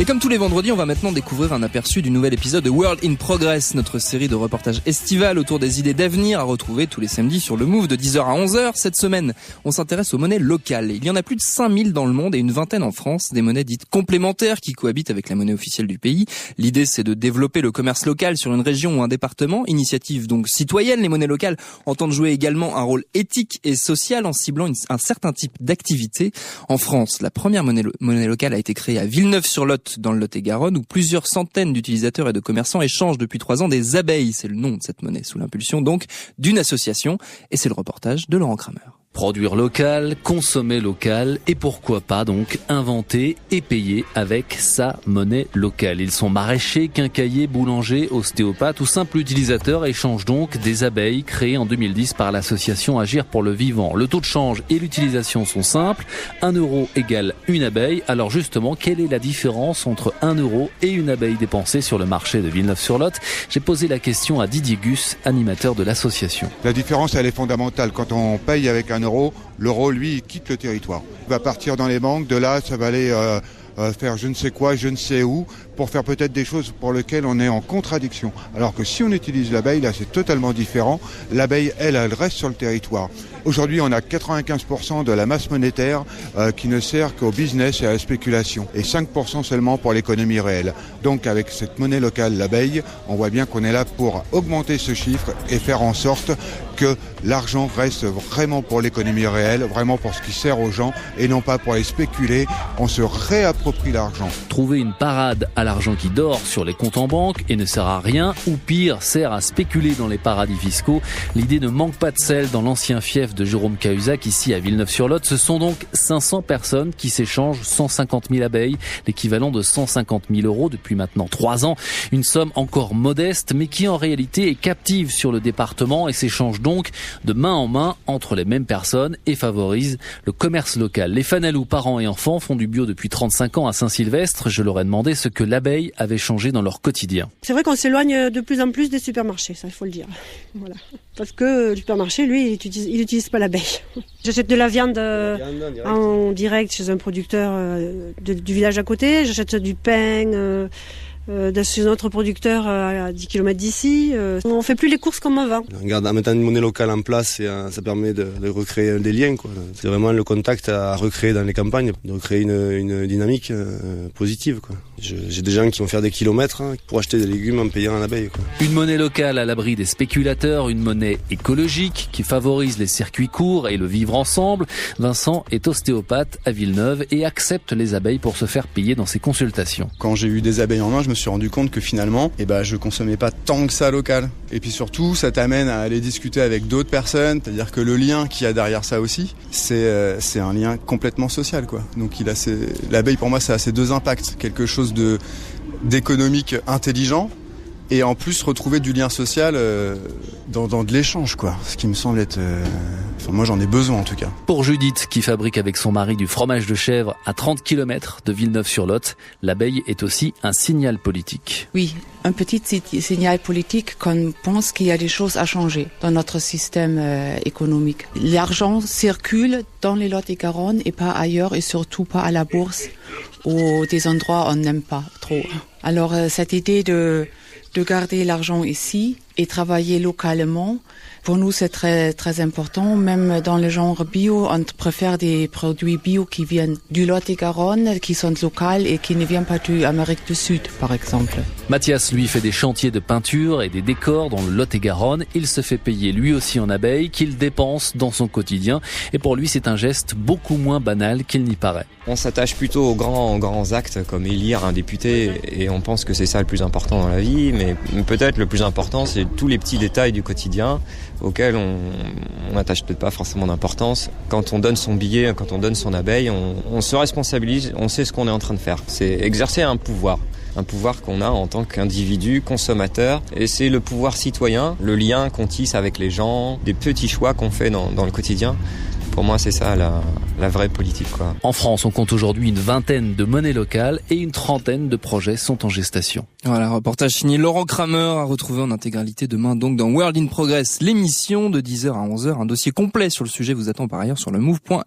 Et comme tous les vendredis, on va maintenant découvrir un aperçu du nouvel épisode de World in Progress, notre série de reportages estivales autour des idées d'avenir à retrouver tous les samedis sur le Move de 10h à 11h. Cette semaine, on s'intéresse aux monnaies locales. Il y en a plus de 5000 dans le monde et une vingtaine en France, des monnaies dites complémentaires qui cohabitent avec la monnaie officielle du pays. L'idée, c'est de développer le commerce local sur une région ou un département. Initiative donc citoyenne, les monnaies locales entendent jouer également un rôle éthique et social en ciblant un certain type d'activité. En France, la première monnaie locale a été créée à Villeneuve-sur-Lot, dans le Lot-et-Garonne, où plusieurs centaines d'utilisateurs et de commerçants échangent depuis 3 ans des abeilles. C'est le nom de cette monnaie, sous l'impulsion donc d'une association. Et c'est le reportage de Laurent Kramer. Produire local, consommer local et pourquoi pas donc inventer et payer avec sa monnaie locale. Ils sont maraîchers, quincailliers, boulangers, ostéopathes ou simples utilisateurs échangent donc des abeilles créées en 2010 par l'association Agir pour le Vivant. Le taux de change et l'utilisation sont simples. 1 euro égale une abeille. Alors justement, quelle est la différence entre 1 euro et une abeille dépensée sur le marché de Villeneuve-sur-Lot? J'ai posé la question à Didier Gus, animateur de l'association. La différence, elle est fondamentale. Quand on paye avec 1 euro, l'euro, lui, il quitte le territoire. Il va partir dans les banques, de là, ça va aller faire je ne sais quoi, je ne sais où, pour faire peut-être des choses pour lesquelles on est en contradiction. Alors que si on utilise l'abeille, là, c'est totalement différent. L'abeille, elle reste sur le territoire. Aujourd'hui, on a 95% de la masse monétaire qui ne sert qu'au business et à la spéculation, et 5% seulement pour l'économie réelle. Donc, avec cette monnaie locale, l'abeille, on voit bien qu'on est là pour augmenter ce chiffre et faire en sorte que l'argent reste vraiment pour l'économie réelle, vraiment pour ce qui sert aux gens, et non pas pour les spéculer. On se réapproprie l'argent. Trouver une parade à l'argent qui dort sur les comptes en banque et ne sert à rien, ou pire, sert à spéculer dans les paradis fiscaux. L'idée ne manque pas de sel dans l'ancien fief de Jérôme Cahuzac, ici à Villeneuve-sur-Lot. Ce sont donc 500 personnes qui s'échangent 150 000 abeilles, l'équivalent de 150 000 euros depuis maintenant 3 ans. Une somme encore modeste, mais qui en réalité est captive sur le département et s'échange donc de main en main entre les mêmes personnes et favorise le commerce local. Les Fanalous, parents et enfants, font du bio depuis 35 ans à Saint-Sylvestre. Je leur ai demandé ce que l'abeille avait changé dans leur quotidien. C'est vrai qu'on s'éloigne de plus en plus des supermarchés, ça il faut le dire. Voilà. Parce que le supermarché, lui, il utilise pas l'abeille. J'achète de la viande en direct chez un producteur du village à côté. J'achète du pain chez un autre producteur à 10 km d'ici. On fait plus les courses comme avant. On regarde en mettant une monnaie locale en place, et ça permet de recréer des liens, quoi. C'est vraiment le contact à recréer dans les campagnes, de recréer une dynamique positive, quoi. J'ai des gens qui vont faire des kilomètres pour acheter des légumes en payant en abeille, quoi. Une monnaie locale à l'abri des spéculateurs, une monnaie écologique qui favorise les circuits courts et le vivre ensemble. Vincent est ostéopathe à Villeneuve et accepte les abeilles pour se faire payer dans ses consultations. Quand j'ai eu des abeilles en main, je me suis rendu compte que finalement, je consommais pas tant que ça local. Et puis surtout, ça t'amène à aller discuter avec d'autres personnes, c'est-à-dire que le lien qu'il y a derrière ça aussi, c'est un lien complètement social, quoi. Donc l'abeille pour moi, ça a ces deux impacts, quelque chose d'économique intelligent, et en plus retrouver du lien social dans de l'échange, quoi. Ce qui me semble être... moi j'en ai besoin en tout cas. Pour Judith, qui fabrique avec son mari du fromage de chèvre à 30 km de Villeneuve-sur-Lot, l'abeille est aussi un signal politique. Oui, un petit signal politique qu'on pense qu'il y a des choses à changer dans notre système économique. L'argent circule dans les Lot-et-Garonne et pas ailleurs, et surtout pas à la bourse ou des endroits où on n'aime pas trop. Alors cette idée de garder l'argent ici et travailler localement, pour nous c'est très très important. Même dans le genre bio, on préfère des produits bio qui viennent du Lot-et-Garonne, qui sont locaux et qui ne viennent pas de l'Amérique du Sud, par exemple. Mathias, lui, fait des chantiers de peinture et des décors dans le Lot-et-Garonne. Il se fait payer lui aussi en abeilles qu'il dépense dans son quotidien. Et pour lui, c'est un geste beaucoup moins banal qu'il n'y paraît. On s'attache plutôt aux grands actes comme élire un député, et on pense que c'est ça le plus important dans la vie, mais peut-être le plus important c'est tous les petits détails du quotidien auxquels on n'attache peut-être pas forcément d'importance. Quand on donne son billet, quand on donne son abeille, on se responsabilise, on sait ce qu'on est en train de faire. C'est exercer un pouvoir qu'on a en tant qu'individu, consommateur, et c'est le pouvoir citoyen, le lien qu'on tisse avec les gens, des petits choix qu'on fait dans le quotidien. Pour moi, c'est ça la vraie politique, quoi. En France, on compte aujourd'hui une vingtaine de monnaies locales et une trentaine de projets sont en gestation. Voilà, reportage signé Laurent Kramer, à retrouver en intégralité demain donc dans World in Progress, l'émission de 10h à 11h. Un dossier complet sur le sujet vous attend par ailleurs sur le move.fr.